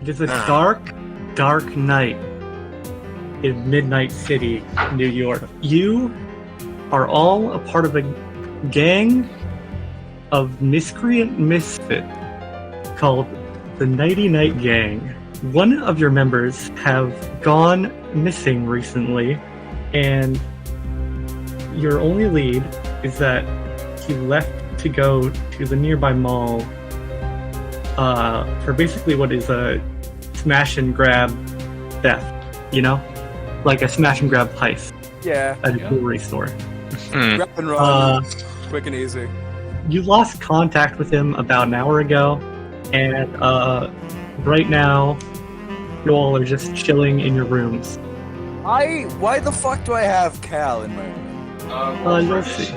It is a dark, dark night in Midnight City, New York. You are all a part of a gang of miscreant misfit called the Nighty Night Gang. One of your members have gone missing recently, and your only lead is that he left to go to the nearby mall for basically what is a smash and grab theft, you know? Like a smash and grab heist. Yeah. At a jewelry store. Grab and run. Quick and easy. You lost contact with him about an hour ago, and right now, you all are just chilling in your rooms. Why the fuck do I have Cal in my room? You'll see.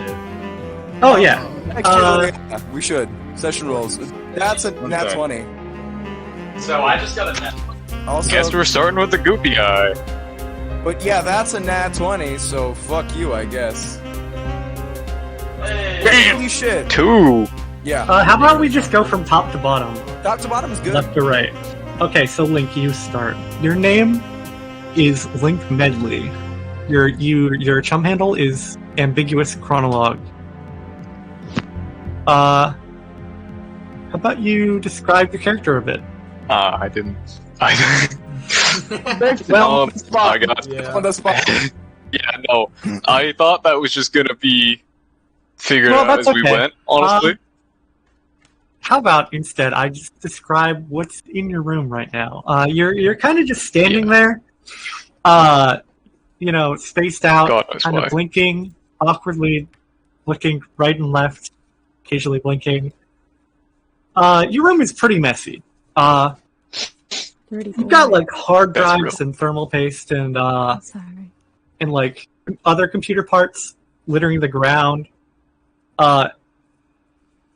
Oh, yeah. Actually, we should. Session rolls. That's a nat 20. So I just got a nat. Also, Guess we're starting with the goopy guy. but yeah, that's a nat 20, so fuck you, I guess. Hey. Holy shit. 2. Yeah. How about we just go from top to bottom? Top to bottom is good. Left to right. Okay, so Link, you start. Your name is Link Medley. Your chum handle is Ambiguous Chronologue. How about you describe your character a bit? I didn't. Well, I got On the spot. Yeah, no. I thought that was just gonna be figured Well, out that's as we okay. went, honestly. How about instead I just describe what's in your room right now? You're kind of just standing there, spaced out, God knows kind why. of blinking awkwardly, looking right and left, occasionally blinking. Your room is pretty messy. You've got like hard That's drives and thermal paste and Sorry. and like other computer parts littering the ground.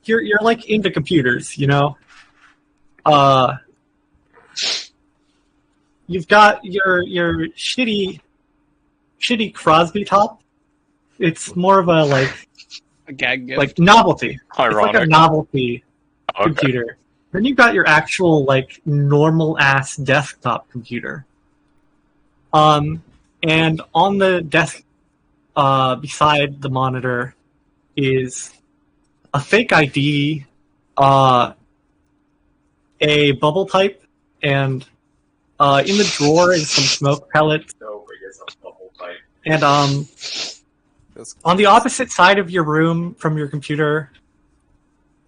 You're like into computers, you know. You've got your shitty Crosby top. It's more of a A gag gift. like novelty. Ironic. It's like a novelty Okay. computer. Then you've got your actual like normal ass desktop computer. And on the desk beside the monitor is a fake ID, a bubble pipe, and in the drawer is some smoke pellets. And on the opposite side of your room from your computer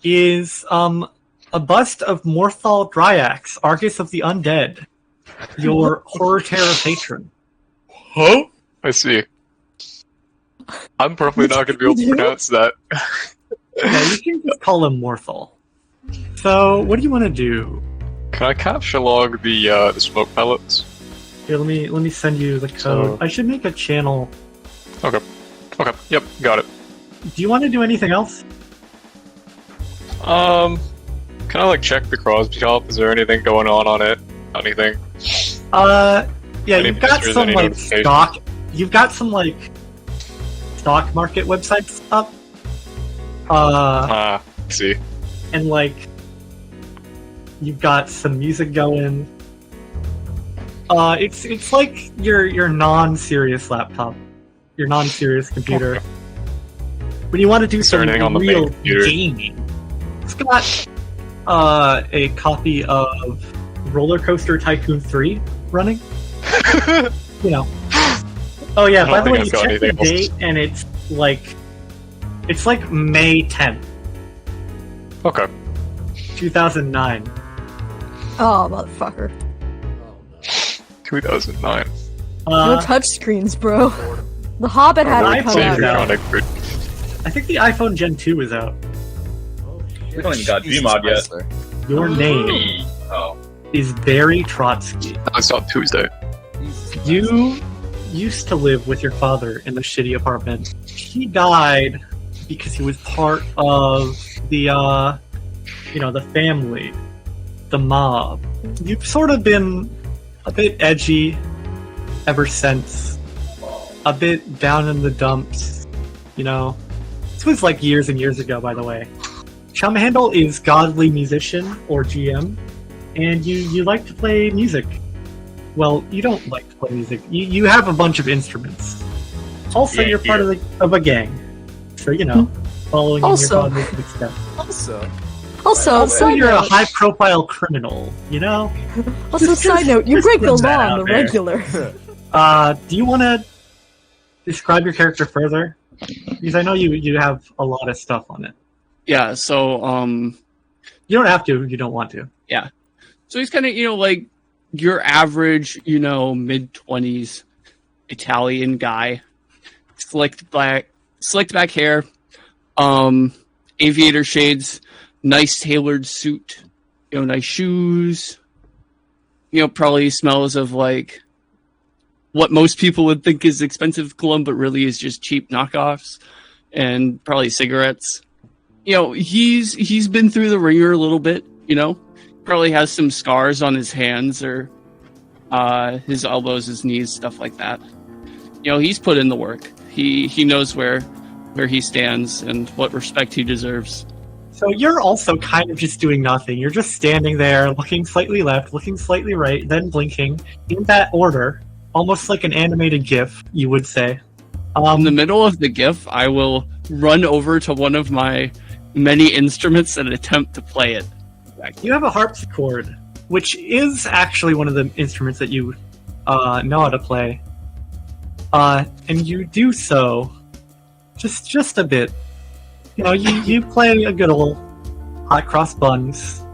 is a bust of Morthal Dryax, Argus of the Undead, your horror terror patron. Huh? I see. I'm probably not going to be able to pronounce that. Yeah, you can just call him Morthal. So, what do you want to do? Can I capture log the smoke pellets? Here, let me send you the code. So- I should make a channel. Okay. Okay. Yep. Got it. Do you want to do anything else? Can I like check the Crosby top? Is there anything going on it? Anything? Yeah, Any you've got pictures, some any like notifications? stock. You've got some like stock market websites up. I see. And like you've got some music going. It's like your non-serious laptop, your non-serious computer. Okay. When you want to do Is there some anything on the main real computer? gaming, it's got a copy of Roller Coaster Tycoon 3 running. You know. Oh yeah, I by don't the way, think you I've got check the anything else. date and it's like May 10th, Okay. 2009. Oh, motherfucker. 2009. No touchscreens, bro. The Hobbit had I it come played out. it out. Ironic, but I think the iPhone Gen 2 is out. We don't even got Gmod yet. Your name Oh. is Barry Trotsky. that's on Tuesday. You used to live with your father in the shitty apartment. He died because he was part of the family, the mob. You've sort of been a bit edgy ever since, a bit down in the dumps, you know. This was like years and years ago, by the way. Chum handle is Godly Musician, or GM, and you like to play music. Well, you don't like to play music. You have a bunch of instruments. Also, you're part of a gang, so following in your father's footsteps. Also, you're a high-profile criminal. Also, side note, you break the law on the regular. Do you want to describe your character further? Because I know you have a lot of stuff on it. Yeah. So you don't have to if you don't want to. Yeah. So he's kind of like your average mid-20s Italian guy, slicked back hair, aviator shades, nice tailored suit, nice shoes, probably smells of like what most people would think is expensive cologne, but really is just cheap knockoffs, and probably cigarettes. He's been through the ringer a little bit, probably has some scars on his hands or his elbows, his knees, stuff like that. He's put in the work. He knows where he stands and what respect he deserves. So you're also kind of just doing nothing. You're just standing there, looking slightly left, looking slightly right, then blinking in that order, almost like an animated GIF, you would say. In the middle of the GIF, I will run over to one of my many instruments and attempt to play it. You have a harpsichord, which is actually one of the instruments that you know how to play. And you do so just a bit. You play a good old hot cross buns.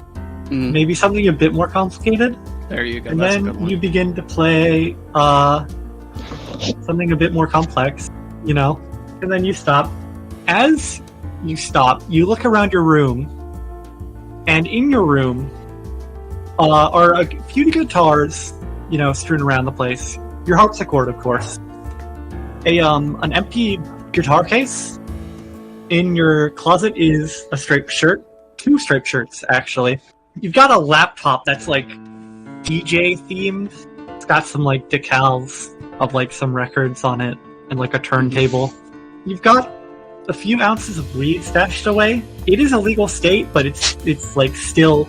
Maybe something a bit more complicated. There you go. And That's then you begin to play something a bit more complex, and then you stop. As you stop, you look around your room, and in your room are a few guitars, strewn around the place. Your harpsichord, of course. An empty guitar case. In your closet is a striped shirt. 2 striped shirts, actually. You've got a laptop that's like DJ themed. It's got some like decals of like some records on it and like a turntable. You've got a few ounces of weed stashed away. It is a legal state, but it's like still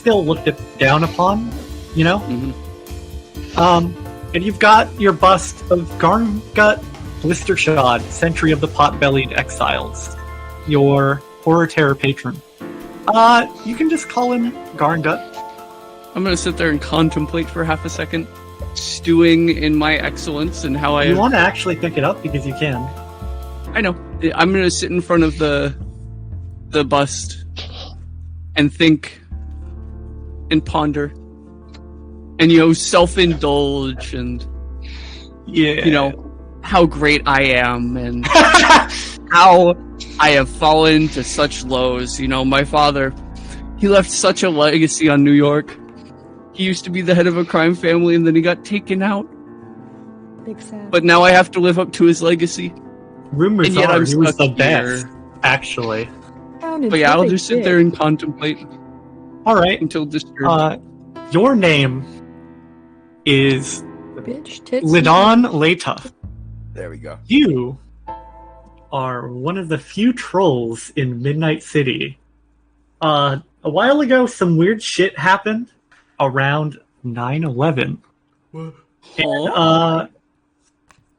looked down upon, And you've got your bust of Garngut Blistershod, Sentry of the Pot-Bellied Exiles, your horror terror patron. You can just call him Garngut. I'm gonna sit there and contemplate for half a second, stewing in my excellence and how You want to actually pick it up because you can. I know. I'm gonna sit in front of the bust and think and ponder and self-indulge and how great I am and how I have fallen to such lows. My father, he left such a legacy on New York. He used to be the head of a crime family and then he got taken out. Big sad. But now I have to live up to his legacy. Rumors are he was the best, actually. But yeah, I'll just sit there and contemplate. Alright. Until disturbed. Your name is Bitch, tits. Lidon Leta. There we go. You are one of the few trolls in Midnight City. A while ago, some weird shit happened around 9/11. And,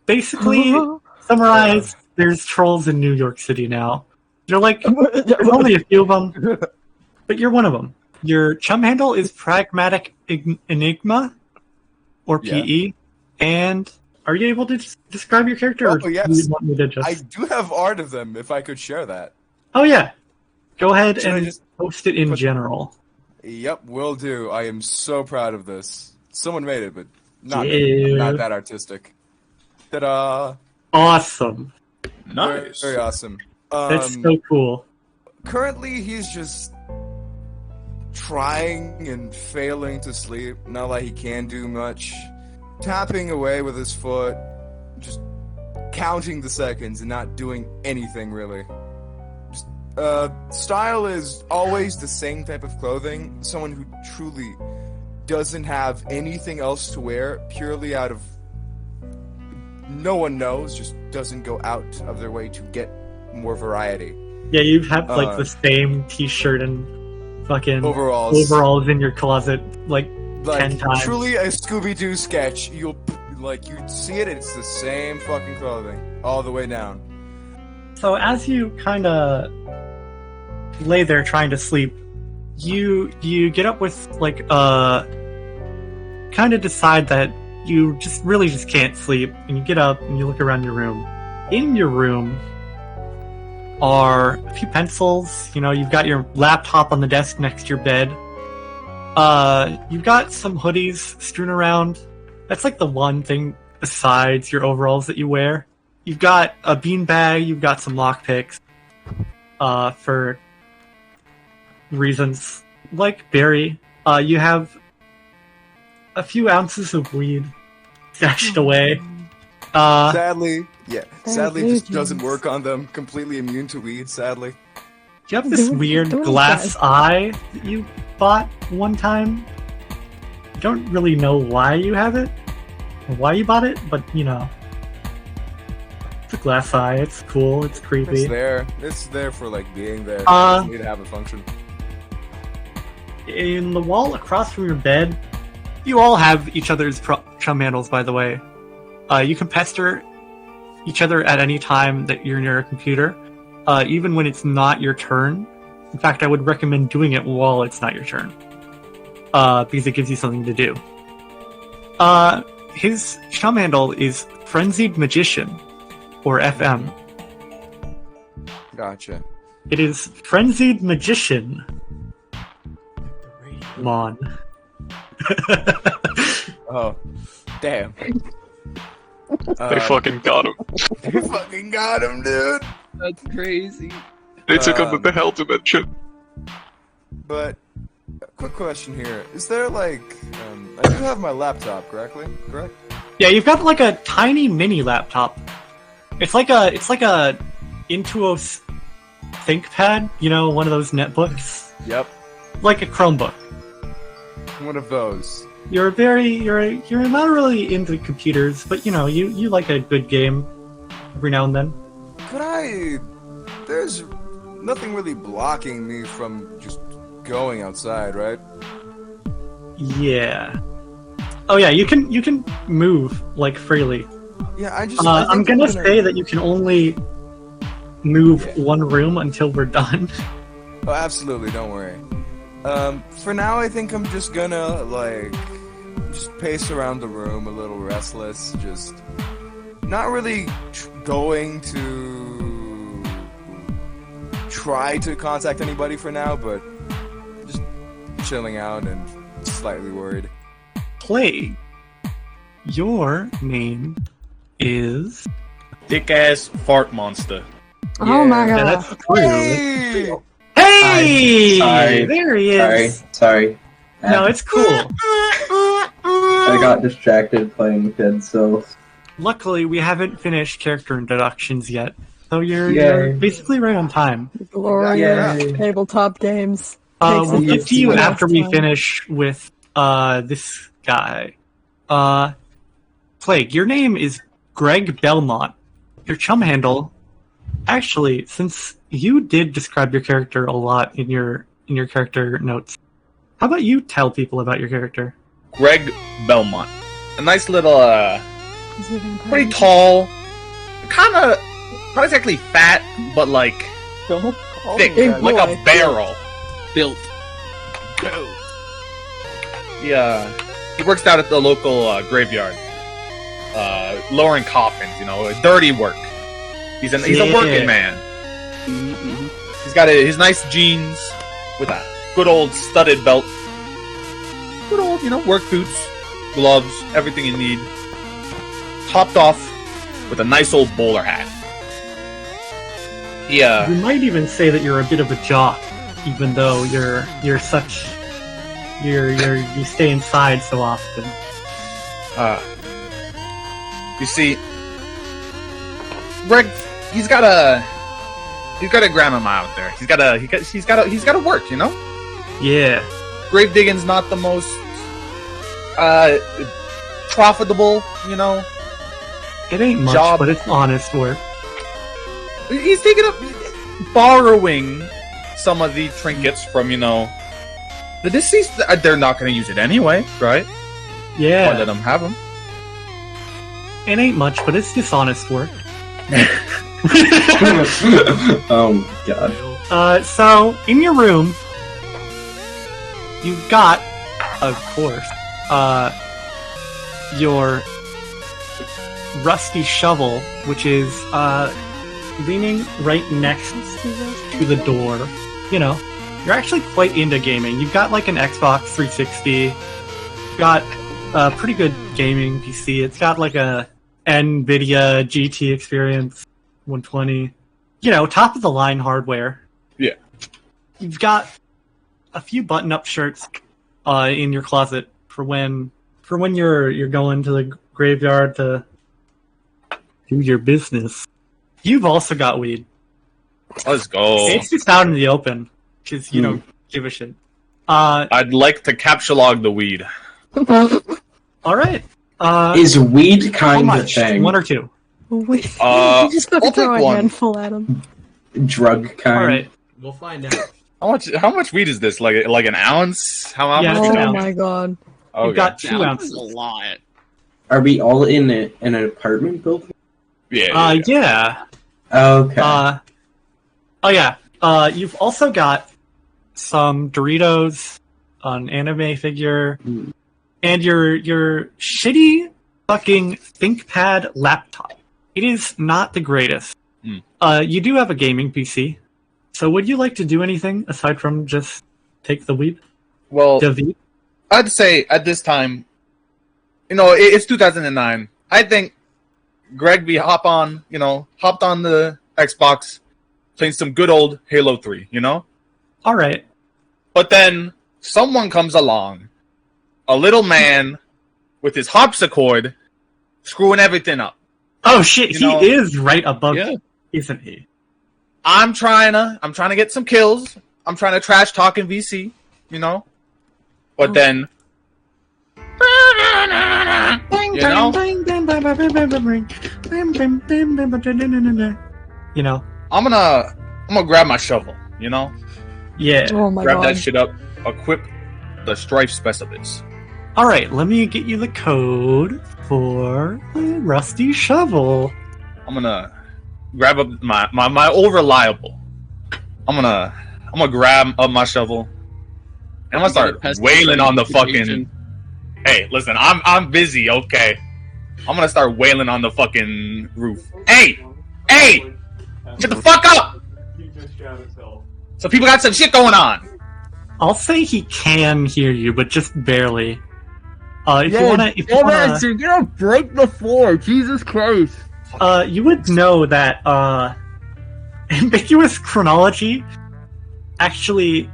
basically, summarized, there's trolls in New York City now. There's only a few of them, but you're one of them. Your chum handle is Pragmatic Enigma, or PE, and are you able to describe your character? Oh, or yes. do you want me to just... I do have art of them, if I could share that. Oh, yeah. Go ahead Should I and just post it in general. Yep, will do. I am so proud of this. Someone made it, but not that artistic. Ta-da! Awesome. Nice. Very awesome. That's so cool. Currently, he's just trying and failing to sleep. Not like he can do much. Tapping away with his foot, just counting the seconds and not doing anything really. Just, style is always the same type of clothing. Someone who truly doesn't have anything else to wear, purely out of no one knows, just doesn't go out of their way to get more variety. Yeah, you have the same t-shirt and fucking overalls in your closet, like 10 times. Truly a Scooby-Doo sketch. You see it, it's the same fucking clothing all the way down. So as you kind of lay there trying to sleep, you get up with like kind of decide that you just can't sleep, and you get up and you look around your room. In your room are a few pencils. You've got your laptop on the desk next to your bed. You've got some hoodies strewn around. That's like the one thing besides your overalls that you wear. You've got a beanbag. You've got some lockpicks. For reasons like Barry. You have a few ounces of weed stashed away. Sadly, it just doesn't work on them. Completely immune to weed, sadly. You have this weird glass eye that you bought one time. You don't really know why you have it, or why you bought it, but it's a glass eye. It's cool. It's creepy. It's there for like being there. It doesn't need to have a function. In the wall across from your bed, you all have each other's chum handles, by the way. You can pester each other at any time that you're near a computer, even when it's not your turn. In fact, I would recommend doing it while it's not your turn, because it gives you something to do. His chum handle is Frenzied Magician, or FM. Gotcha. It is Frenzied Magician. Mon. Oh, damn. They fucking got him. They fucking got him, dude. That's crazy. They took him to the hell dimension. But, quick question here. Is there like, I do have my laptop, correct? Yeah, you've got like a tiny mini laptop. It's like a Intuos ThinkPad, one of those netbooks. Yep. Like a Chromebook. One of those. You're not really into computers, but you like a good game every now and then. There's nothing really blocking me from just going outside, right? Yeah. Oh yeah, you can move like freely. Yeah, I'm gonna say that you can only move one room until we're done. Oh, absolutely, don't worry. For now, I think I'm just gonna, just pace around the room a little restless, just not really going to try to contact anybody for now, but just chilling out and slightly worried. Plague, your name is... Dick-ass fart monster. Oh my god. Yeah, that's true. Hey! Hey! Sorry. There he is. Sorry. No, it's cool. I got distracted playing Dead Cells. Luckily, we haven't finished character introductions yet, so you're basically right on time. Glorious tabletop games. We'll get to you Takes after we time. finish with this guy. Plague, your name is Greg Belmont. Your chum handle, actually, since you did describe your character a lot in your character notes, how about you tell people about your character? Greg Belmont. A nice little, Is he a vampire? pretty tall, not exactly fat, but like Don't call thick, me that. like a barrel. Built. Yeah, he works out at the local graveyard, lowering coffins. Dirty work. He's a working man. Mm-hmm. He's got his nice jeans with a good old studded belt. Good old, work boots, gloves, everything you need. Topped off with a nice old bowler hat. Yeah. You might even say that you're a bit of a jock, even though you stay inside so often. You see, Greg, he's got a grandmama out there. He's got to work, Yeah. Grave digging's not the most profitable, It ain't much, job. but it's honest work. He's taking up borrowing some of the trinkets from, The deceased, they're not going to use it anyway, right? Why let Yeah, them have them? it ain't much, but it's dishonest work. Oh god. So in your room, you've got, of course, your rusty shovel, which is leaning right next to the door. You know, you're actually quite into gaming. You've got like an Xbox 360. You've got a pretty good gaming PC. It's got like a NVIDIA GT Experience 120. You know, top of the line hardware. Yeah. You've got a few button-up shirts in your closet for when you're going to the graveyard to do your business. You've also got weed. Let's go. It's just out in the open because you don't give a shit. I'd like to capture-log the weed. All right. Is weed How kind of much? thing? One or two. Wait, I'll you just fucking throw take a one. handful at him. Drug kind? All right. We'll find out. How much weed is this? Like an ounce? How Yeah, much? it's an Oh ounce. my god. Okay. You've got 2 That was ounces. a lot. Are we all in an apartment building? Yeah. Yeah. Okay. Oh yeah. You've also got some Doritos, an anime figure, and your shitty fucking ThinkPad laptop. It is not the greatest. You do have a gaming PC. So would you like to do anything aside from just take the weed? Well, The weed? I'd say at this time, it's 2009. I think Greg hopped on the Xbox, playing some good old Halo 3, All right. But then someone comes along, a little man with his harpsichord, screwing everything up. Oh shit, he is right above Yeah. you, isn't he? I'm trying to get some kills. I'm trying to trash talk in VC, But then, I'm gonna grab my shovel, Yeah. Oh my grab god. that shit up, equip the strife specialist. All right, let me get you the code for the rusty shovel. I'm gonna grab up my old reliable. I'm gonna grab up my shovel, and I'm gonna start wailing on the fucking. Hey, listen, I'm busy, okay? I'm gonna start wailing on the fucking roof. Hey, shut the fuck up! So people got some shit going on. I'll say he can hear you, but just barely. If you wanna, you're gonna break the floor, Jesus Christ. you would know that ambiguous chronology actually,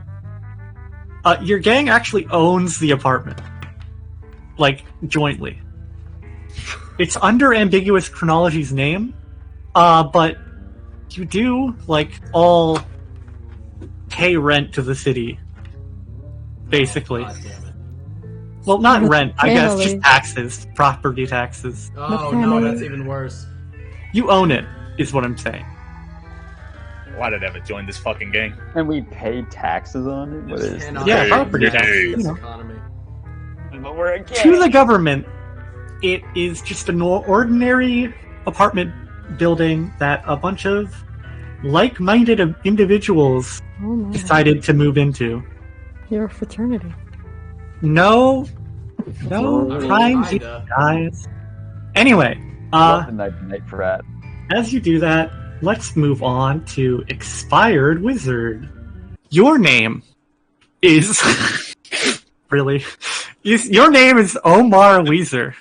your gang actually owns the apartment, like jointly. It's under ambiguous chronology's name, but you do all pay rent to the city, basically. Well, not rent, I guess, Family. just taxes, property taxes. Oh The no, family. that's even worse. You own it, is what I'm saying. Why did I ever join this fucking gang? And we pay taxes on it? What is Cannot Yeah, Hey, property hey. taxes. this You know. economy. But we're a To the government, it is just an ordinary apartment building that a bunch of like-minded individuals Oh my. decided to move into. You're a fraternity. No I mean, crimes, you kinda. guys. Anyway, the night frat. as you do that, let's move on to Expired Wizard. Your name is really. Your name is Omar Weezer.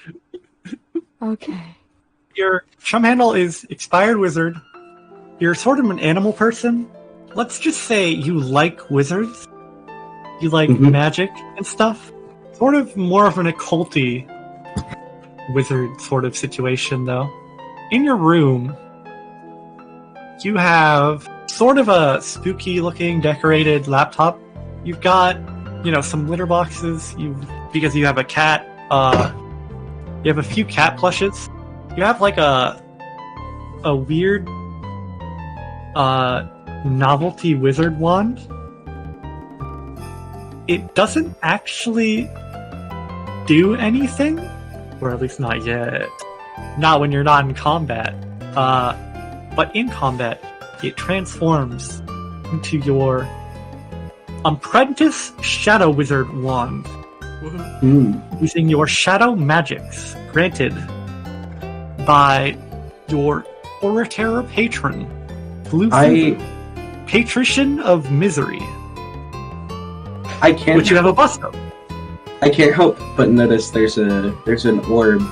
Okay. Your chum handle is Expired Wizard. You're sort of an animal person. Let's just say you like wizards. You like magic and stuff. Sort of more of an occulty wizard sort of situation, though. In your room, you have sort of a spooky-looking decorated laptop. You've got, some litter boxes. Because you have a cat. You have a few cat plushes. You have a weird novelty wizard wand. it doesn't actually do anything, or at least not yet. Not when you're not in combat. But in combat, it transforms into your Apprentice Shadow Wizard wand, using your shadow magics granted by your Orator patron, Patrician of Misery, which you have a bust of. I can't help but notice there's an orb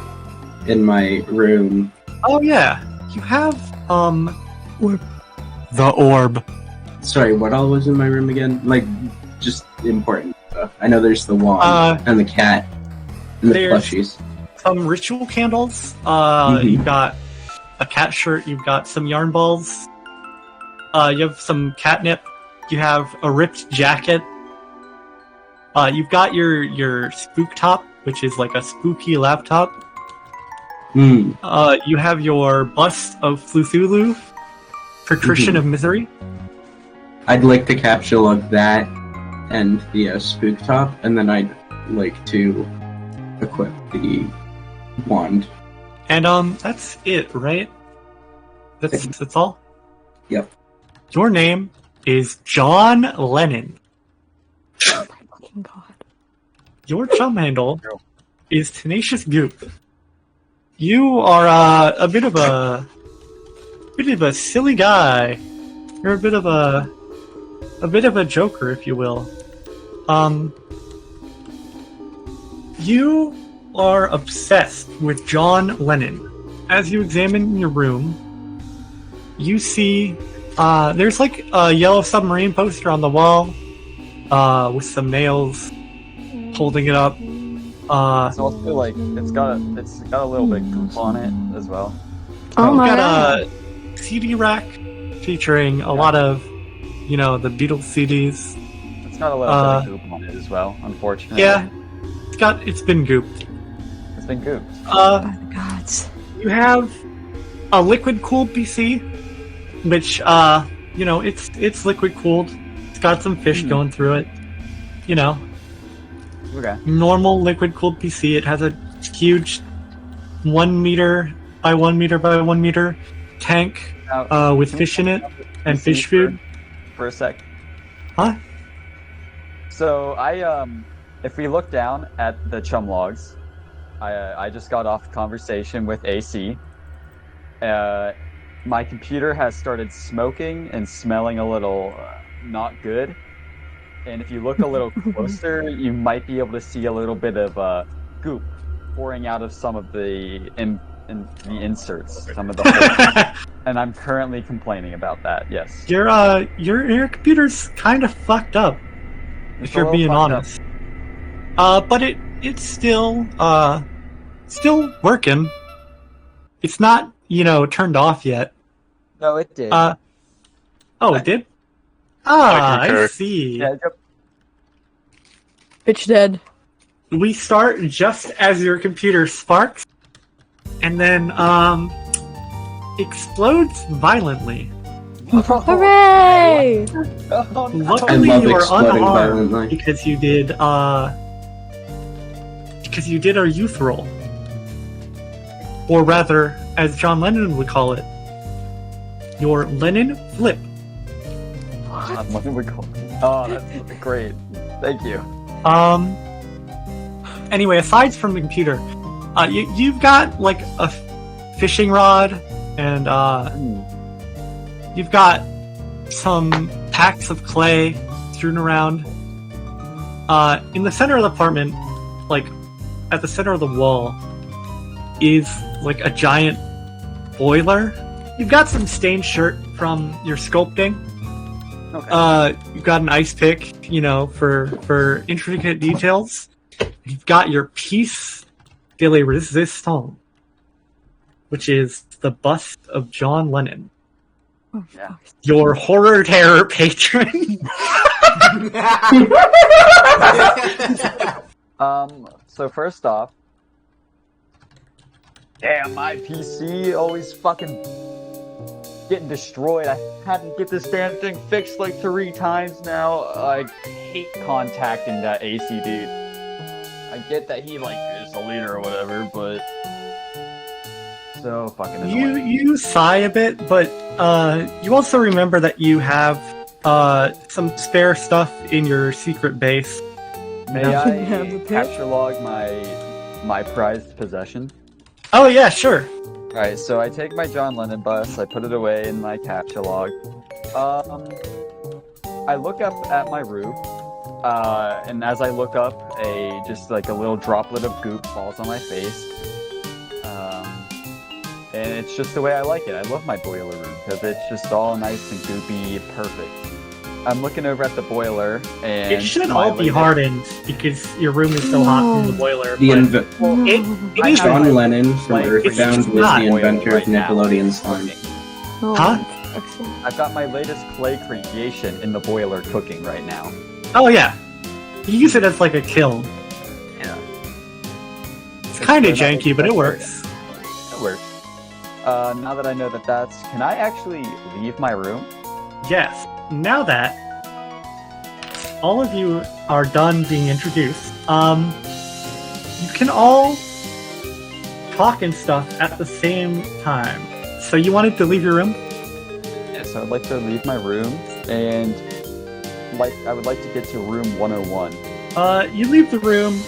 in my room. Oh yeah, you have the orb. Sorry, what all was in my room again? Like, just important stuff. I know there's the wand and the cat and the plushies. Some ritual candles. You've got a cat shirt. You've got some yarn balls. You have some catnip. You have a ripped jacket. You've got your spook top, which is like a spooky laptop. You have your bust of Fluthulu, Patrician of Misery. I'd like to capsulate that and the spook top, and then I'd like to equip the wand. And that's it, right? That's all? Yep. Your name is John Lennon. Oh my fucking god. Your chum handle is Tenacious Goop. You are a bit of a silly guy. You're a bit of a joker, if you will. You are obsessed with John Lennon. As you examine your room, you see there's like a yellow submarine poster on the wall with some nails holding it up. It's also like it's got a little bit of goop on it as well. Oh my got god. a CD rack featuring a lot of, the Beatles CDs. It's got a little bit of goop on it as well, unfortunately. Yeah, it's been gooped. It's been gooped. By the gods. You have a liquid cooled PC, which it's liquid cooled. It's got some fish going through it. Okay. Normal liquid cooled PC. It has a huge 1 meter by 1 meter by 1 meter tank with fish in it and fish food. For a sec. Huh? So if we look down at the chum logs, I just got off a conversation with AC. My computer has started smoking and smelling a little not good. And if you look a little closer, you might be able to see a little bit of goop pouring out of some of the inserts, some of the holes. And I'm currently complaining about that. Yes. Your computer's kind of fucked up, if you're being honest. But it's still working. It's not turned off yet. No, it did. It did. I see. Yeah, Bitch dead. We start just as your computer sparks, and then explodes violently. Hooray! Luckily, I love you are exploding unharmed violently. because you did a youth roll, or rather, as John Lennon would call it, your Lennon flip. What do we call it? Oh, that's great. Thank you. Anyway, aside from the computer, you've got like a fishing rod, and you've got some packs of clay strewn around. In the center of the apartment, like at the center of the wall, is like a giant boiler. You've got some stained shirt from your sculpting. Okay. You've got an ice pick, for intricate details. You've got your piece de la resistance, which is the bust of John Lennon. Oh, Yeah. fuck. Your horror terror patron. So first off, damn, my PC always fucking getting destroyed. I had to get this damn thing fixed like 3 times now. I hate contacting that AC dude. I get that he like is a leader or whatever, but so fucking annoying. You sigh a bit, but you also remember that you have some spare stuff in your secret base. May I capture log my prized possession? Oh yeah, sure. Alright, so I take my John Lennon bus, I put it away in my capture log. I look up at my roof, and as I look up, just like a little droplet of goop falls on my face. And it's just the way I like it. I love my boiler room because it's just all nice and goopy, perfect. I'm looking over at the boiler, and it should all be hardened because your room is so hot from the boiler. It is John Lennon from Earthbound was the inventor of Nickelodeon slime. Huh? I've got my latest clay creation in the boiler cooking right now. Oh yeah, you use it as like a kiln. Yeah. It's kind of janky, but it works. It works. Now that I know that's... Can I actually leave my room? Yes. Now that all of you are done being introduced, you can all talk and stuff at the same time. So you wanted to leave your room? Yes, I would like to leave my room, and I would like to get to room 101. You leave the room.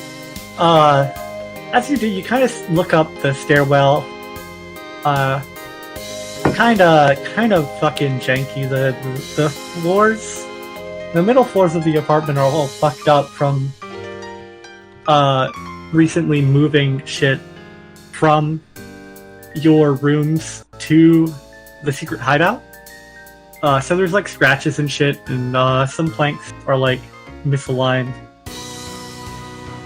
As you do, you kind of look up the stairwell. Kind of fucking janky. The floors, the middle floors of the apartment are all fucked up from recently moving shit from your rooms to the secret hideout. So there's like scratches and shit, and some planks are like misaligned.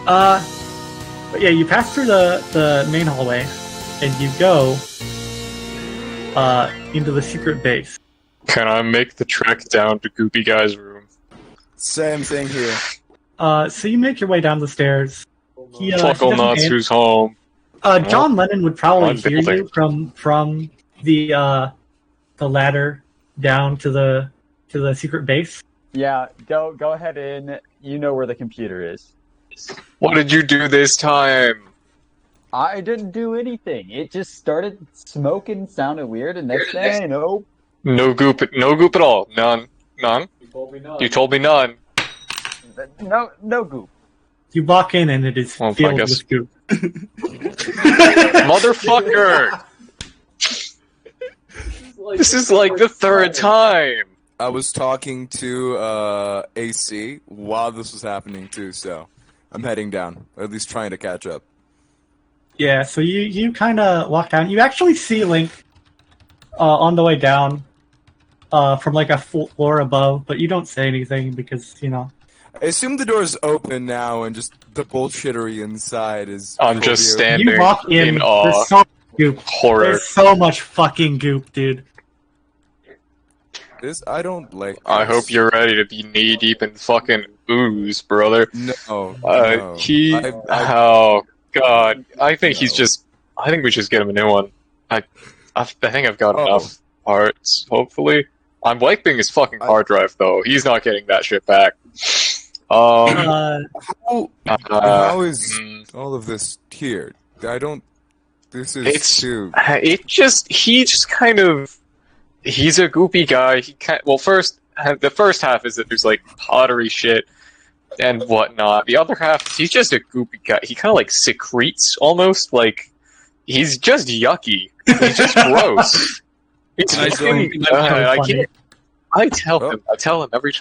But yeah, you pass through the main hallway, and you go into the secret base. Can I make the trek down to Goopy Guy's room? Same thing here. So you make your way down the stairs. Fuckle nuts, who's home? John Lennon would probably hear building. you from the ladder down to the secret base. Yeah, go ahead in. You know where the computer is. What did you do this time? I didn't do anything. It just started smoking, sounded weird, and next thing I know... No goop at all. None. You told me none. No goop. You walk in and it is filled with goop. Motherfucker! This is like the third time. I was talking to AC while this was happening too, so I'm heading down, or at least trying to catch up. Yeah, so you kind of walk down. You actually see Link on the way down from like a floor above, but you don't say anything because, you know. I assume the door's open now and just the bullshittery inside is... I'm just standing you walk in awe. There's so much goop. Horror. There's so much fucking goop, dude. I don't like this. I hope you're ready to be knee deep in fucking ooze, brother. No. Oh god. I think he's just. I think we just get him a new one. I think I've got enough parts. Hopefully, I'm wiping his fucking hard drive though. He's not getting that shit back. How is all of this here? I don't. This is too. He just kind of. He's a goopy guy. The first half is that there's like pottery shit and whatnot. The other half, he's just a goopy guy. He kind of like secretes almost. Like he's just yucky. He's just gross. I tell him every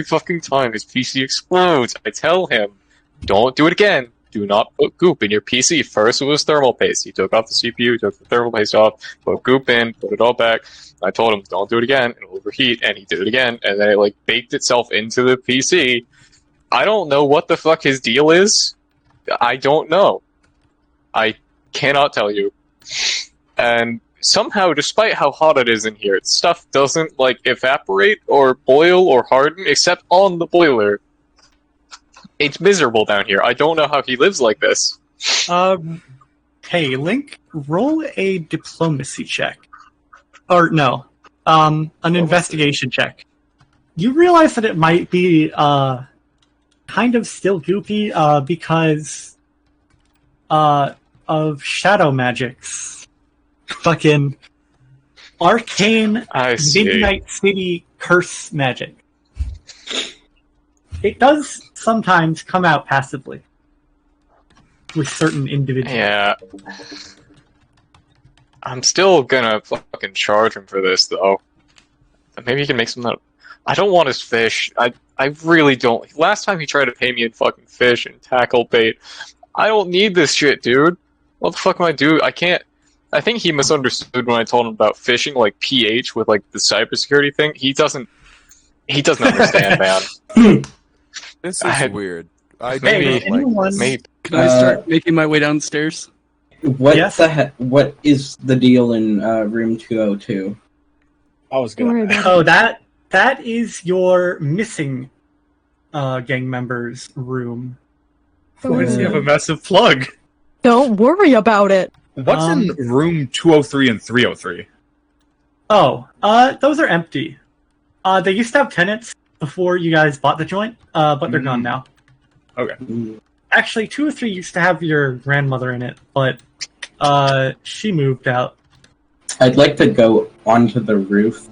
fucking time his PC explodes. I tell him, don't do it again. Do not put goop in your PC. First it was thermal paste. He took off the CPU, took the thermal paste off, put goop in, put it all back. I told him, don't do it again, it'll overheat, and he did it again, and then it like baked itself into the PC. I don't know what the fuck his deal is. I don't know. I cannot tell you. And somehow, despite how hot it is in here, stuff doesn't like evaporate or boil or harden except on the boiler. It's miserable down here. I don't know how he lives like this. Hey, Link, roll a diplomacy check. Or no, an investigation check. You realize that it might be kind of still goopy because of shadow magics. Fucking arcane I see. Midnight City curse magic. It does sometimes come out passively with certain individuals. Yeah. I'm still gonna fucking charge him for this, though. Maybe he can make some. I don't want his fish. I really don't. Last time he tried to pay me in fucking fish and tackle bait. I don't need this shit, dude. What the fuck am I doing? I can't. I think he misunderstood when I told him about fishing, like PH with like the cybersecurity thing. He doesn't understand, man. This is weird. Maybe. Can I start making my way downstairs? What Yes? What is the deal in room 202? I was Don't worry gonna. about Oh, that is your missing gang member's room. Don't Why does he worry. have a massive plug? Don't worry about it. What's in room 203 and 303? Oh, those are empty. They used to have tenants before you guys bought the joint, but they're gone now. Okay. Actually, 2 or 3 used to have your grandmother in it, but she moved out. I'd like to go onto the roof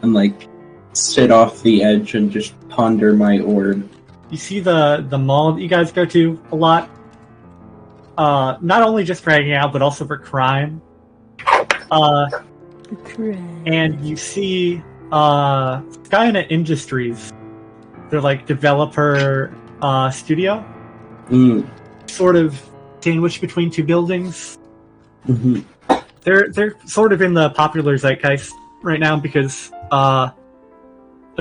and like sit off the edge and just ponder my orb. You see the mall that you guys go to a lot? Not only just for hanging out, but also for crime. And you see Skynet Industries. They're like developer studio. Sort of sandwiched between 2 buildings. Mm-hmm. They're sort of in the popular zeitgeist right now because a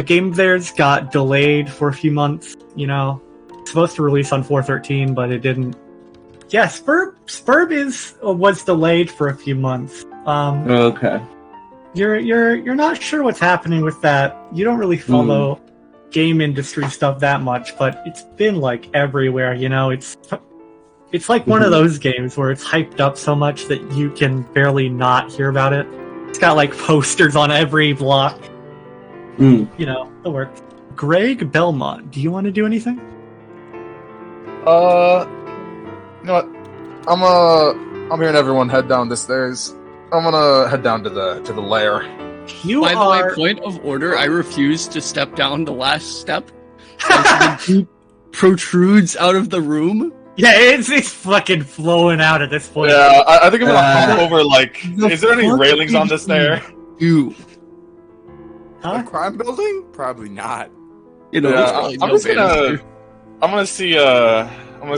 game of theirs got delayed for a few months. You know, it's supposed to release on 4/13, but it didn't. Yeah, Spurb was delayed for a few months. Okay. You're not sure what's happening with that. You don't really follow game industry stuff that much, but it's been like everywhere. You know, it's like one of those games where it's hyped up so much that you can barely not hear about it. It's got like posters on every block. You know, the work. Greg Belmont, do you want to do anything? You know what? I'm hearing everyone head down the stairs. I'm gonna head down to the lair. By the way, point of order, I refuse to step down the last step. As the goop protrudes out of the room. Yeah, it's fucking flowing out at this point. Yeah, I think I'm gonna hop over. Like, is there any railings on this stair? You. A crime building? Probably not. You know, Yeah, I'm gonna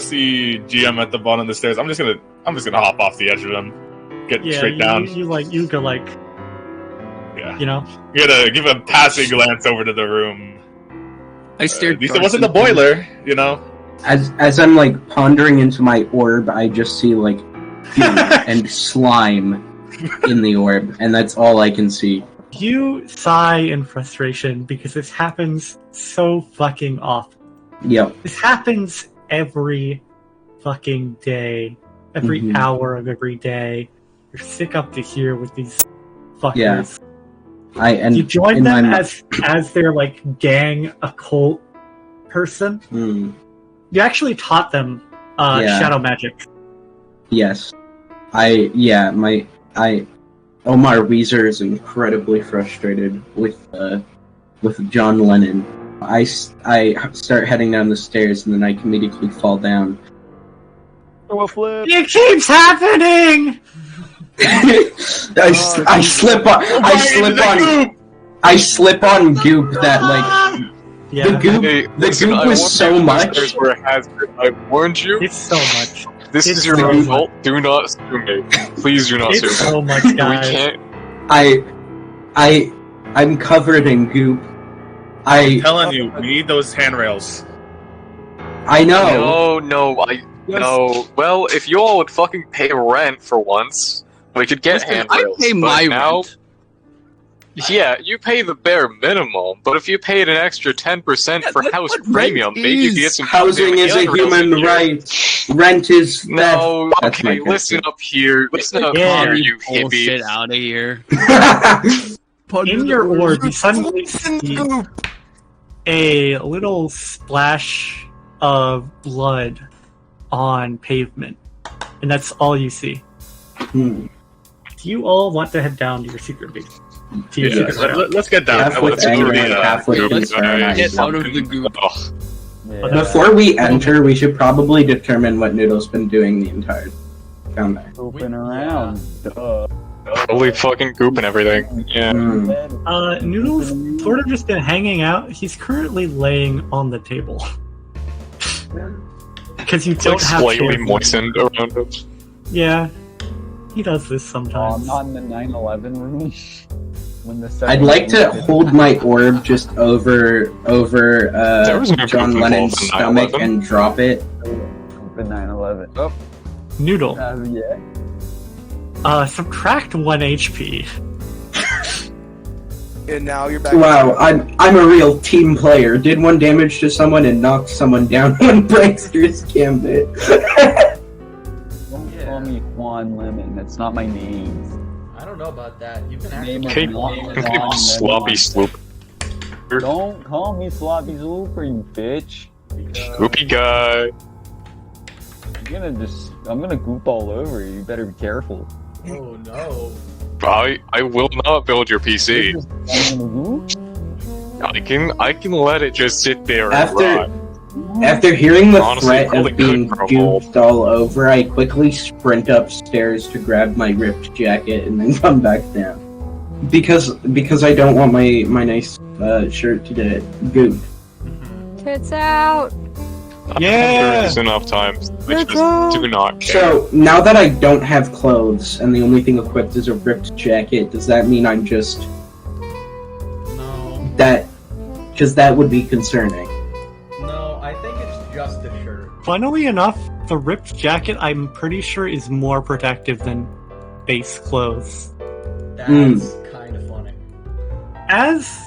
see GM at the bottom of the stairs. I'm just gonna hop off the edge of them, get straight down. You go like, Yeah, you know, you gotta give a passing glance over to the room. I stared. At least it wasn't the boiler, you know. As I'm like pondering into my orb, I just see like goo and slime in the orb, and that's all I can see. You sigh in frustration because this happens so fucking often. Yep. This happens every fucking day, every hour of every day. You're sick up to here with these fuckers. Yeah. You join them as their like gang occult person. You actually taught them shadow magic. Yes. Omar Weezer is incredibly frustrated with John Lennon. I start heading down the stairs and then I comedically fall down. Oh, flip! It keeps happening. I slip on goop that like the goop was so much. Where it has been. I warned you. It's so much. This is your own fault. Do not sue me. Please do not sue me. It's so much, guys. We can't. I'm covered in goop. I'm telling you, we need those handrails. I know. No. Well, if you all would fucking pay rent for once, we could get handrails. I pay my rent. Yeah, you pay the bare minimum, but if you paid an extra 10% for house premium, maybe you could get some housing is a human right. Rent is no. Okay, listen up here. Listen up here, you hippie. Get out of here. In your orb, you suddenly see a little splash of blood on pavement, and that's all you see. Hmm. Do you all want to head down to your secret base? To your Yeah, secret route? let's get down. Half with Let's go to anger the, and half with group. concern. Get out of the goop. Ugh. Yeah. Before we enter, we should probably determine what Noodle's been doing the entire countdown. Pooping around. Duh. Totally fucking goop and everything. Yeah. Hmm. Noodle's sort of just been hanging out. He's currently laying on the table. Because you It's don't like have slightly chairs. moistened around him. Yeah, he does this Oh, I'm sometimes. not in the 9/11 room. When the I'd like to hold my orb just over There was no John goop Lennon's involved in stomach 9/11. and drop it. The 9/11. Oh, Noodle, Yeah. subtract 1 HP. and now you're back. Wow, I'm a real team player. Did 1 damage to someone and knocked someone down when Prankster's Gambit. Don't call me Juan Lemon. That's not my name. I don't know about that. You've been Name acting of like Juan Juan Lemon. Sloppy sloop. Don't call me Sloppy Slooper, you bitch. Goopy guy. I'm gonna goop all over you. You better be careful. Oh no. I will not build your PC. I'm gonna goop? I can let it just sit there and After- rot. After hearing the Honestly, threat probably of being could grow gooped all over, I quickly sprint upstairs to grab my ripped jacket and then come back down. Because I don't want my nice shirt to get gooped. Tits out. Yeah! There's enough times. I Let's just go. do not care. So, now that I don't have clothes and the only thing equipped is a ripped jacket, does that mean I'm just... No. that... Because that would be concerning. No, I think it's just a shirt. Funnily enough, the ripped jacket I'm pretty sure is more protective than base clothes. That's kind of funny. As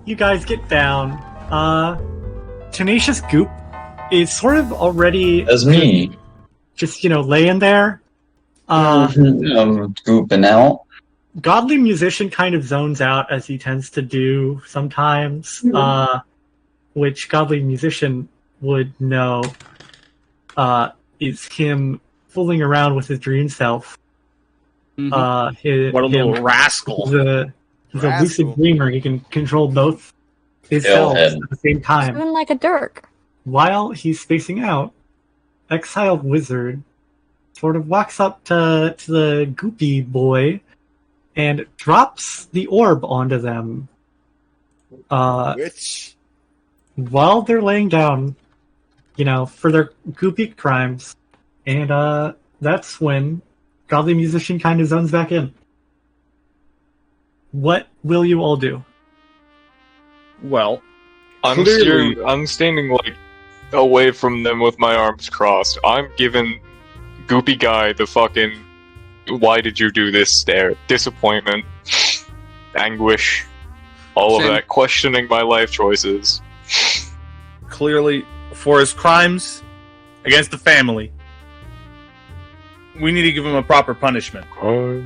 you guys get down, Tenacious Goop is sort of already That's me. just, laying there. I'm gooping out. Godly Musician kind of zones out as he tends to do sometimes, which Godly Musician would know is him fooling around with his dream self. Mhm. What a little rascal. He's a lucid Rascal. dreamer. He can control both his Hellhead. selves at the same time. Even like a Dirk. While he's spacing out, Exiled Wizard sort of walks up to the goopy boy and drops the orb onto them. Which While they're laying down, for their goopy crimes. And that's when Godly Musician kind of zones back in. What will you all do? Well, I'm clearly- standing like away from them with my arms crossed. I'm giving Goopy Guy the fucking "Why did you do this?" stare, disappointment, anguish, all of Same. that, questioning my life choices. clearly, for his crimes against the family, we need to give him a proper punishment. Oh,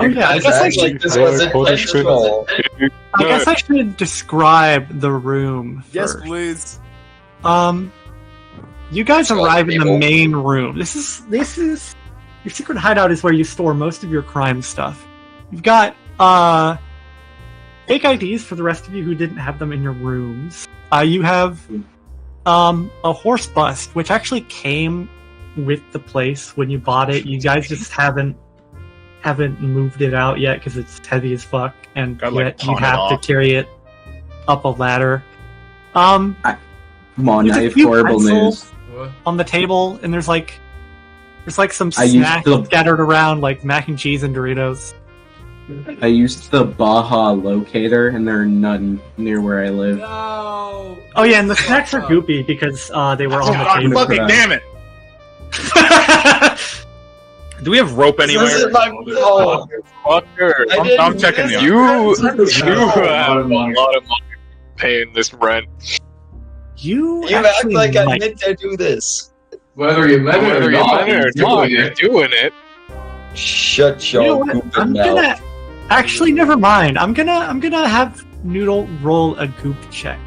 yeah, I guess I should, this was intentional. I should describe the room yes, first. please. You guys Well, arrive in the people. main room. This is your secret hideout is where you store most of your crime stuff. You've got fake IDs for the rest of you who didn't have them in your rooms. You have a horse bust, which actually came with the place when you bought it. You guys just haven't moved it out yet because it's heavy as fuck, and Gotta, like, yet you pawn it have to off. carry it up a ladder. Come on, There's I a have few horrible pretzels news. What? on the table, and there's some I used snacks the- scattered around, like mac and cheese and Doritos. I used the Baja locator, and there are none near where I live. No. Oh yeah, and the snacks are goopy because they were on the God table. fucking damn it! Do we have rope anywhere? This is my fault. Fucker, I I'm didn't checking miss you. you Oh, have a lot of money paying this rent. You You act actually like I might. meant to do this. Whether you meant it Whether or you're not, doing you're you're doing it. Shut You know your what? gooping I'm mouth. gonna actually never mind. I'm gonna have Noodle roll a goop check.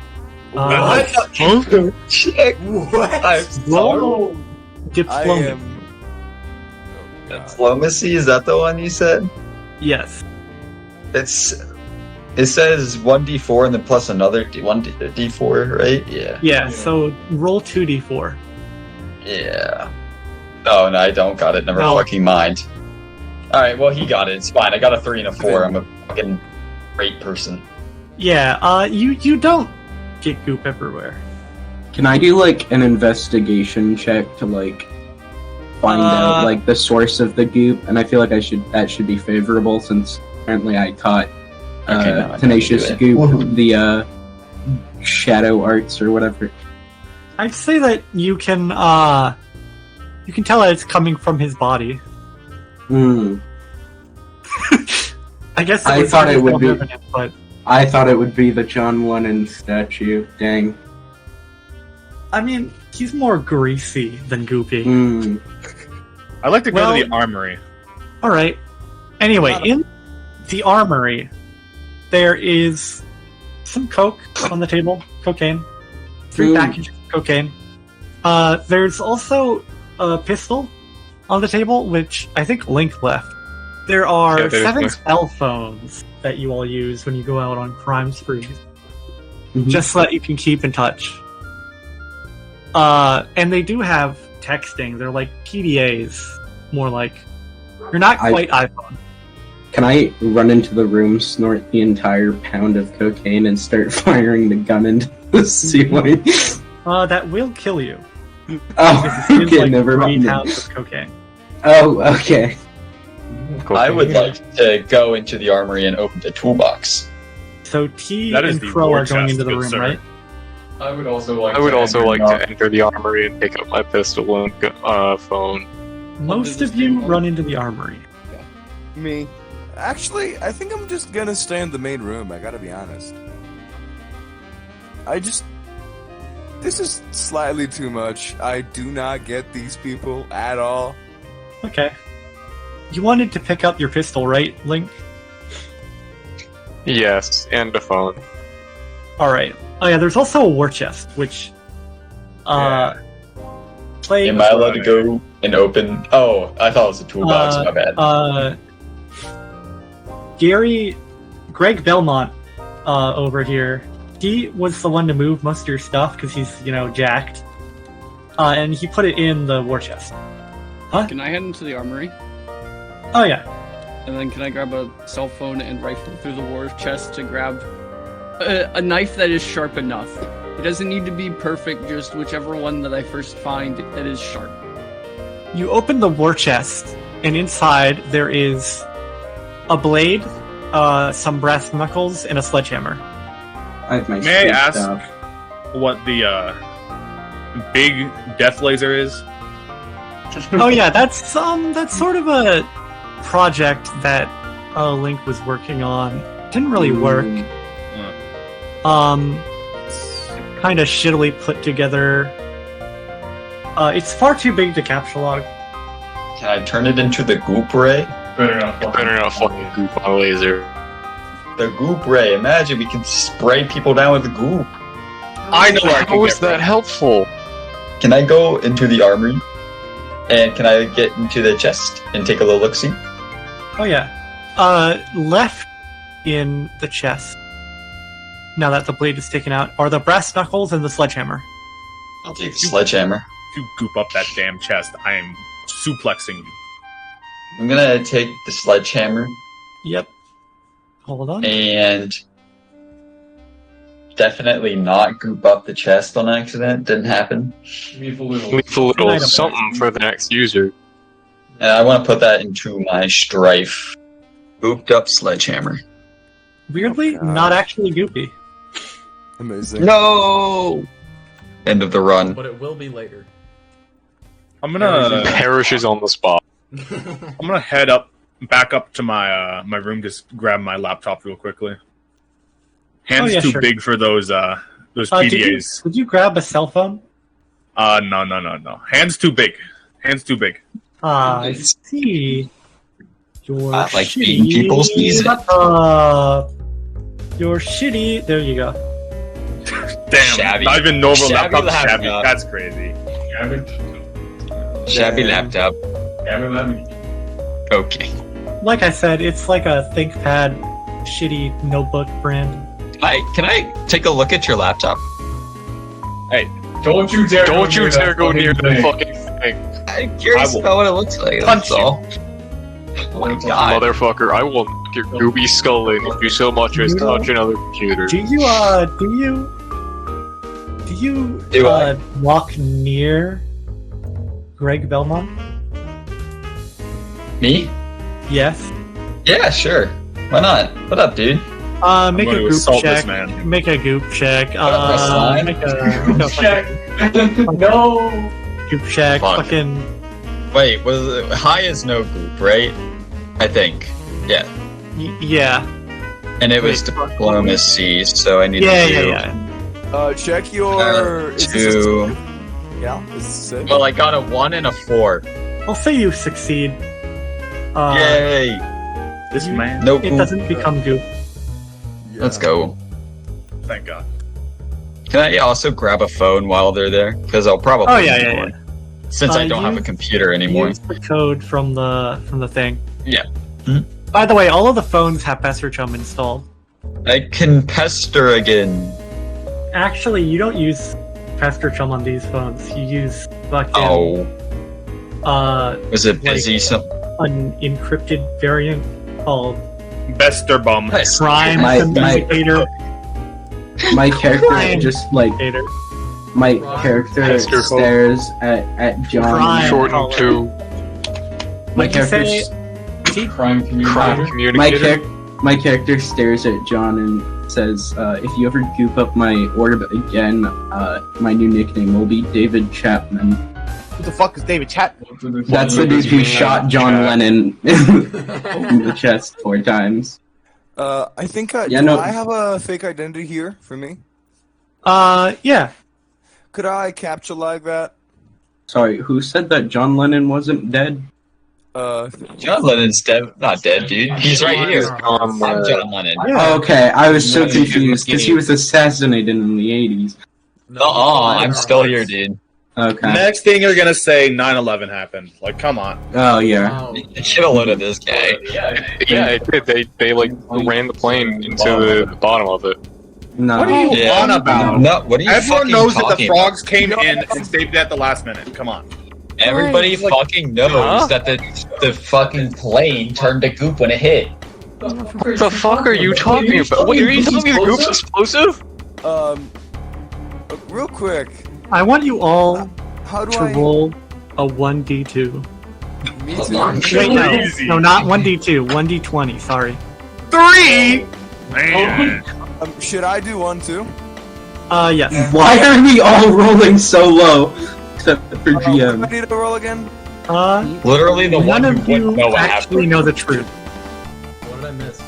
Check. What? I'm Roll sorry. I diplomacy. am. Oh, God. Diplomacy, is that the one you said? Yes. It says 1d4 and then plus another d4, right? Yeah. Yeah. So roll 2d4. Yeah. Oh, no, I don't got it. Never No. fucking mind. Alright, well, he got it. It's fine. I got a 3 and a 4. I'm a fucking great person. Yeah. You don't get goop everywhere. Can I do like an investigation check to like find out like the source of the goop? And I feel like that should be favorable since apparently I taught Okay, no, I Tenacious can do Goop the shadow arts or whatever. I'd say that you can tell that it's coming from his body. Hmm. I guess I thought it would be- evident, but I thought it would be the John Lennon statue. Dang. I mean, he's more greasy than goopy. Hmm. I like to go Well- to the armory. All right. Anyway, in the armory, there is some coke on the table, cocaine, 3 Ooh. packages of cocaine. There's also a pistol on the table, which I think Link left. There are Yeah, there's 7 no- cell phones that you all use when you go out on crime sprees, Mhm. just so that you can keep in touch. And they do have texting. They're like PDAs, more like. You're not quite iPhone. Can I run into the room, snort the entire pound of cocaine, and start firing the gun into the ceiling? That will kill you. Oh, It's okay, like never 3 mind. pounds of cocaine. Oh, okay. I would like to go into the armory and open the toolbox. So T That is and the Crow war are going chest, into the good room, sir. right? I would also like to enter the armory and pick up my pistol and phone. Most of you run into the armory. Me. Actually, I think I'm just gonna stay in the main room, I gotta be honest. This is slightly too much. I do not get these people at all. Okay. You wanted to pick up your pistol, right, Link? Yes, and a phone. Alright. Oh yeah, there's also a war chest, which... Play... Am I allowed to go and open? Oh, I thought it was a toolbox. My bad. Greg Belmont, over here, he was the one to move most of your stuff, because he's, jacked. And he put it in the war chest. Can I head into the armory? Oh yeah. And then can I grab a cell phone and rifle through the war chest to grab a knife that is sharp enough? It doesn't need to be perfect, just whichever one that I first find that is sharp. You open the war chest, and inside there is a blade, some brass knuckles, and a sledgehammer. I have my May I sweet ask stuff. what the big death laser is? Oh yeah, that's sort of a project that Link was working on. Didn't really work. Kind of shittily put together. It's far too big to capture log. Can I turn it into the goop ray? Better not fucking goop on a laser. The goop ray. Imagine we can spray people down with the goop. I know where I can How is get that rid. helpful? Can I go into the armory? And can I get into the chest and take a little look-see? Oh yeah. Left in the chest, now that the blade is taken out, are the brass knuckles and the sledgehammer. I'll take the sledgehammer. You goop up that damn chest. I am suplexing you. I'm gonna take the sledgehammer Yep. Hold on. and definitely not goop up the chest on accident. Didn't happen. Leave a little Item. something for the next user. And I want to put that into my strife. Gooped up sledgehammer. Weirdly, Oh, God. not actually goopy. Amazing. No! End of the run. But it will be later. I'm gonna Perishes on the spot. I'm gonna head back up to my my room, just grab my laptop real quickly. Hands Oh, yeah, too sure. big for those Did PDAs. you grab a cell phone? No. Hands too big. Hands too big. I see. You're I like shitty. being people's music. You're shitty. There you go. Damn, Shabby. not even normal Shabby laptop. Shabby. laptop. That's crazy. Shabby laptop. Okay. Like I said, it's like a ThinkPad shitty notebook brand. Can I take a look at your laptop? Hey, Don't you dare go near the fucking thing. I'm curious I will about what it looks like. punch That's all. Oh my god. Motherfucker, I will knock your goopy skull in if you so much as touch another computer. Do you Do I? walk near Greg Belmont? Me? Yes. Yeah, sure. Why not? What up, dude? Make I'm a going to goop assault this check. man. Make a goop check. Press line. Make a Check. No. goop check. Fuck. Fucking Wait, was it, high is no goop, right? I think. Yeah. yeah. And it was Wait, diplomacy, so I need Yeah, to do... yeah. Check your. Is this a Two. save? Yeah, this is it. Well, I got a 1 and a 4. I'll say you succeed. Yay! This man. No It goop. doesn't become goop. Let's go. Thank God. Can I also grab a phone while they're there? Because I'll probably... Oh yeah, yeah, yeah. Since I don't have a use- computer anymore. Use the code from the thing. Yeah. By the way, all of the phones have PesterChum installed. I can pester again. Actually, you don't use PesterChum on these phones. You use fucking Oh. Was it like- busy? an encrypted variant called Bester bum. Nice. Crime My- Communicator. My character Crime. just like my character Pester stares at John. Crime. Short and Color. two. My What'd you character. say? Crime communicator. Crime My communicator. my character stares at John and says, "If you ever goop up my orb again, my new nickname will be David Chapman." Who the fuck is David Chapman? That's the dude who shot John Lennon in the chest 4 times. I think Yeah, do no. I have a fake identity here for me? Yeah. Could I capture like that? Sorry, who said that John Lennon wasn't dead? John Lennon's dead. Not dead, dude. He's right here. I'm John Lennon. Oh, okay, I was so No, confused because he was assassinated in the 80s. I'm still here, dude. Okay. Next thing you're gonna say 9/11 happened. Like, come on. Oh yeah. Wow. Should have loaded this guy. Yeah, it did. They like ran the plane into the bottom of it. No. What are you Yeah. on about? No, what are you Everyone fucking knows that the talking frogs came in and saved it at the last minute. Come on. about? Everybody Like- fucking knows that the fucking plane turned to goop when it hit. What the fuck are you talking about? Wait, are you telling me the group's explosive? Real quick, I want you all how do to I? roll a 1d2. Me too. Wait, no. Crazy. No, not 1d2. 1d20, sorry. 3! Man. Should I do one too? Yes. Why are we all rolling so low? Except for Do GM. I need to roll again? Literally the None one of who wouldn't you know what actually happened. know the truth. What did I miss?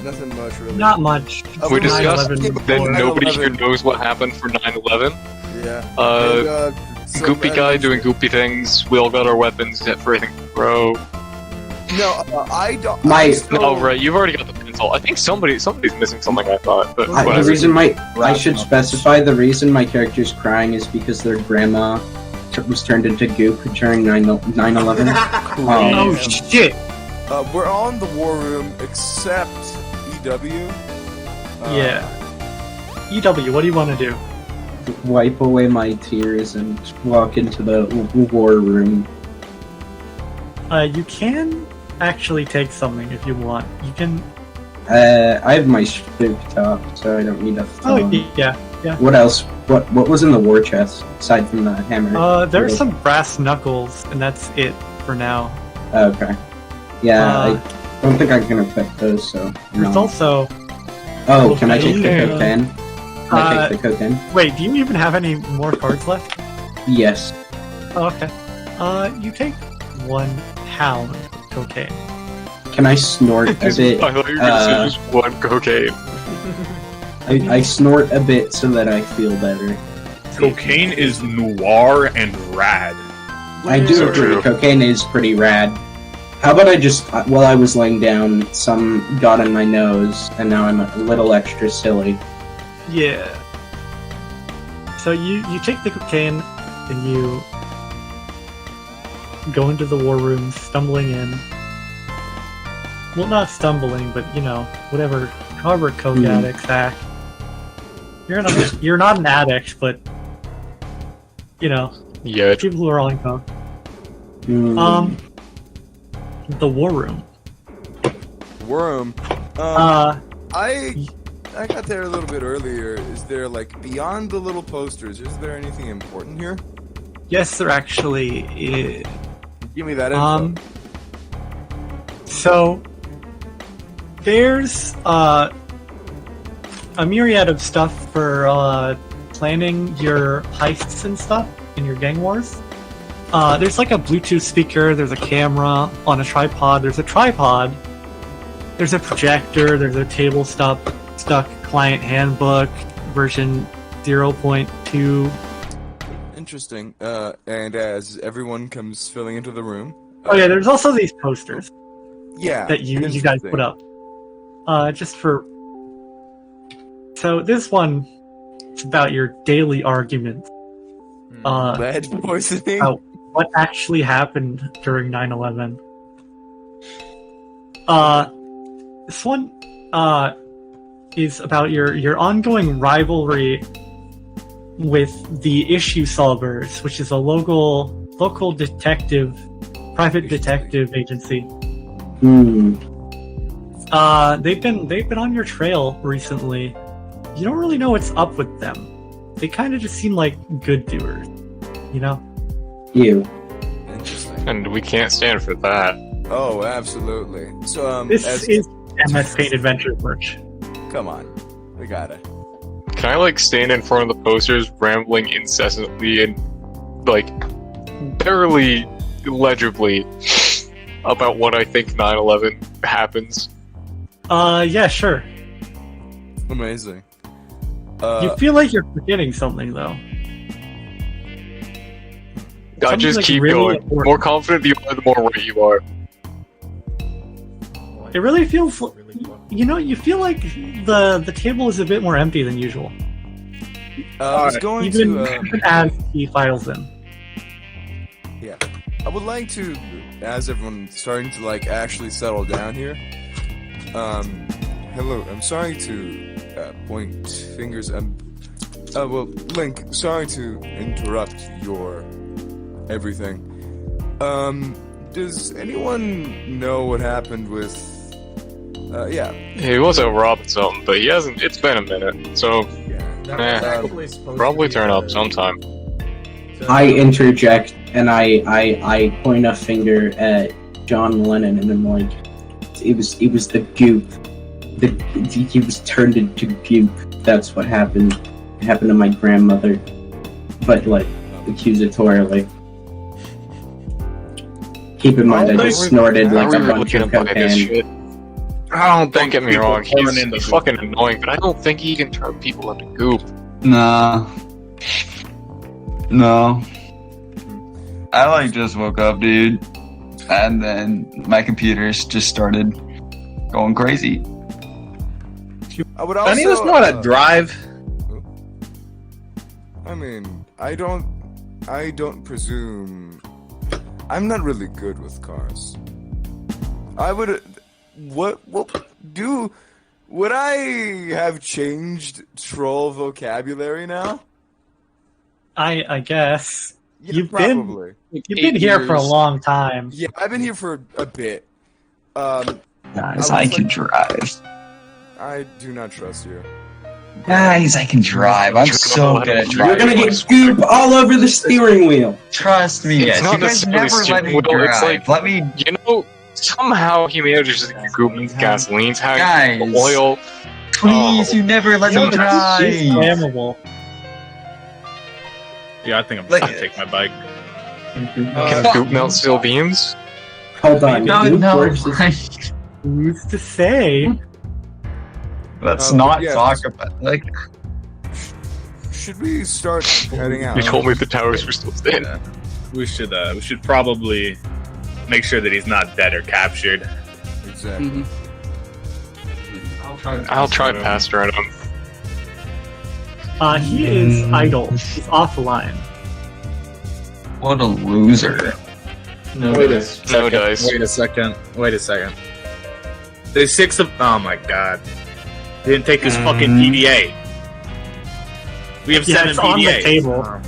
Nothing much really. Not much. We Nine discussed 9/11 that before. nobody here knows what happened for 9/11. Yeah. So Goopy bad guy news. doing goopy things. We all got our weapons except for everything. Bro. No, I don't. My- I still- Oh right, you've already got the pencil. I think somebody's missing something. I thought, but The whatever. reason I should specify the reason my character's crying is because their grandma was turned into goop during 9/11. Oh shit! We're all in the war room except EW. Yeah. EW, what do you want to do? Wipe away my tears and walk into the war room. You can actually take something if you want. You can. I have my spook top, so I don't need a Oh phone. yeah, yeah. What else? What was in the war chest aside from the hammer? There's some brass knuckles, and that's it for now. Okay. Yeah, Uh, I don't think I can affect those. So. There's no. also. Oh, can I take the cocaine. cocaine? Can I take the cocaine? Wait, do you even have any more cards left? Yes. Oh, okay. You take 1 pound of cocaine. Can I snort a bit? I thought you were gonna say just one cocaine. I snort a bit so that I feel better. Cocaine is noir and rad. I do So agree. true. Cocaine is pretty rad. How about I just, while I was laying down, some got in my nose, and now I'm a little extra silly. Yeah. So you take the cocaine and you go into the war room, stumbling in. Well, not stumbling, but whatever, however coke addicts act. You're not an addict, but Yeah. people who are on coke. The war room. Worm. I got there a little bit earlier. Is there, like, beyond the little posters, is there anything important here? Yes, there actually is. Give me that info. So there's a myriad of stuff for planning your heists and stuff in your gang wars. There's like a Bluetooth speaker, there's a camera on a tripod, there's a tripod, there's a projector, there's a Tablestuck client handbook version 0.2. Interesting. And as everyone comes filling into the room... Oh yeah, there's also these posters. Yeah. That you guys put up. Just for... So this one is about your daily arguments. Lead poisoning? About what actually happened during 9/11. This one is about your ongoing rivalry with the Issue Solvers, which is a local private detective agency. They've been on your trail recently. You don't really know what's up with them. They kind of just seem like good doers, Interesting. And we can't stand for that. Oh, absolutely. So, this is MS Paint Adventures merch. Come on. We gotta. Can I, stand in front of the posters, rambling incessantly and, barely legibly about what I think 9/11 happens? Yeah, sure. Amazing. You feel like you're forgetting something, though. I just like, keep really going. important. The more confident you are, the more right you are. It really feels, you feel like the table is a bit more empty than usual. I was going even to... as he files in. Yeah. I would like to, as everyone's starting to, actually settle down here, hello, I'm sorry to point fingers, Link, sorry to interrupt your everything. Does anyone know what happened with, yeah. He was out robbing something, but he hasn't, it's been a minute, so, probably turn up sometime. I interject and I point a finger at John Lennon and I'm like, it was the goop. He was turned into goop. That's what happened. It happened to my grandmother, but accusatorily. Keep in mind, I just snorted a bunch of cocaine. Don't get me wrong, he's fucking annoying, but I don't think he can turn people into goop. No. I just woke up, dude, and then my computers just started going crazy. I would also... Any of us know how to drive? I mean, I don't presume... I'm not really good with cars. I would... Would I have changed troll vocabulary now? I guess. Yeah, You've probably. been here for a long time. Yeah, I've been here for a bit. Guys, I can drive. I do not trust you. Guys, I can drive. I'm so good at driving. You're gonna get goop all over the steering wheel. Trust me, It's guys. not You guys necessarily never let me steering wheel, it's drive. Let me... somehow he manages to get goop in the gasoline tank, Guys. the oil. Please, you never let me drive. It's flammable. Yeah, I think I'm just gonna take my bike. Can goop melt steel beams? Hold on. No, goop no. works Who's to say? Let's not yeah, talk about Should we start heading out? You told me the towers were still standing. Yeah. We should probably make sure that he's not dead or captured. Exactly. I'll try pastoring him. He is idle. He's off the line. What a loser. No Wait a dice. second. No dice. Wait a second. There's 6 of. Oh my god. Didn't take his fucking PDA. We have Yeah, 7 it's on the PDA. table.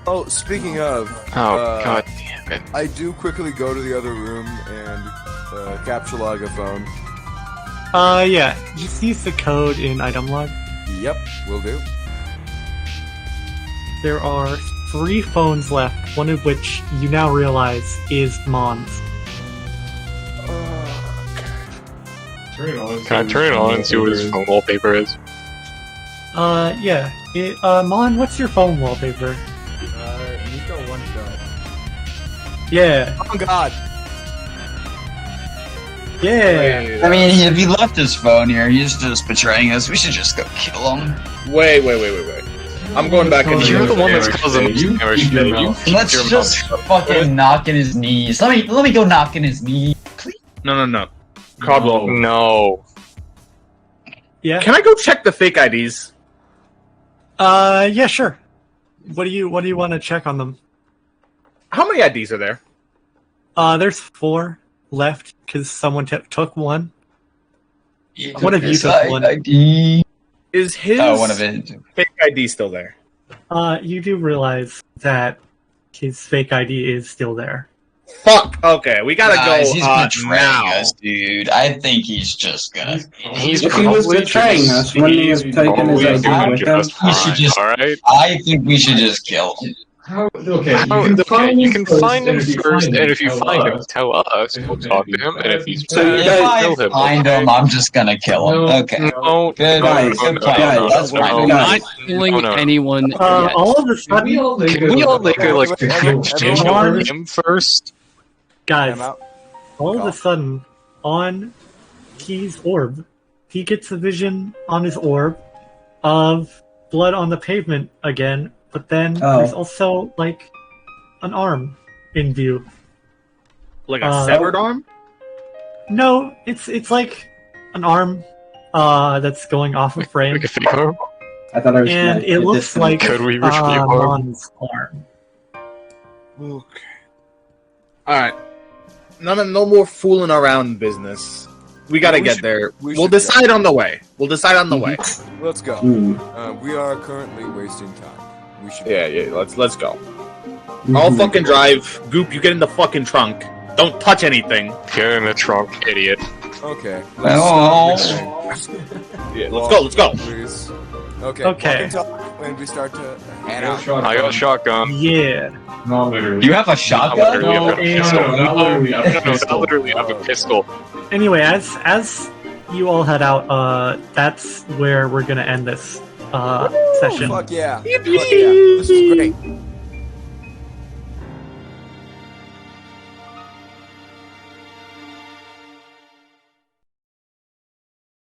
Oh, speaking of, God damn it. I do quickly go to the other room and capture log a phone. Yeah. Just use the code in item log. Yep, will do. There are 3 phones left, one of which you now realize is Mon's. Turn it on. Can I turn it on and see what his phone wallpaper is? Yeah. Mon, what's your phone wallpaper? Nico one shot. Yeah. Oh god. Yeah. I mean, if he left his phone here, he's just betraying us. We should just go kill him. Wait. I'm going back in You're the one that's Eric, causing you the damage. keep your You mouth. keep Let's your just mouth shut. fucking knock in his knees. Let me go knock in his knees. No. Caldwell. No. Yeah. Can I go check the fake IDs? Yeah, sure. What do you want to check on them? How many IDs are there? There's 4 left because someone took one. He One of you his took one. ID. Is his one of it. fake ID still there? You do realize that his fake ID is still there. Fuck. Okay, we gotta Guys, go he's betraying now. us, dude. I think he's just gonna. He's If he was probably betraying just- us, wouldn't he have he's taken his probably ID doing with him? just We should fine, just- alright? I think we should just kill him. Okay, You can find him first, and if you tell find him, us. tell us. We'll talk to him, and if he's So bad, if kill I him. find him, I'm just gonna kill him. No. Okay. No, Good, Guys, good plan. guys, That's no, fine. no, guys. Not killing no. anyone yet. All of a sudden, Can we all make a like Everyone- exchange everyone- of him first? guys, I'm out. all of a sudden, on Key's orb, he gets a vision on his orb of blood on the pavement again, but then there's also, like, an arm in view. Like a severed arm? No, it's like an arm that's going off a frame, Like a fake arm? I thought I was and gonna it get looks this like Could we reach the arm? Mon's arm. Okay. Alright. No more fooling around business. We gotta We get should- there. we We'll should decide on the way. We'll decide on the way. Let's go. Hmm. We are currently wasting time. We should. Yeah. Let's go. I'll fucking drive. Goop, you get in the fucking trunk. Don't touch anything. Get in the trunk, idiot. Okay. Oh. Yeah, let's go. Please. Okay. Okay. Walk and talk when we start to head out. I got a shotgun. Yeah. Not literally. You have a shotgun? literally. No, I've got a pistol. not literally. I've got a No, pistol. not literally. I have a pistol. Anyway, as you all head out, that's where we're gonna end this session. Fuck yeah. Fuck yeah. This is great.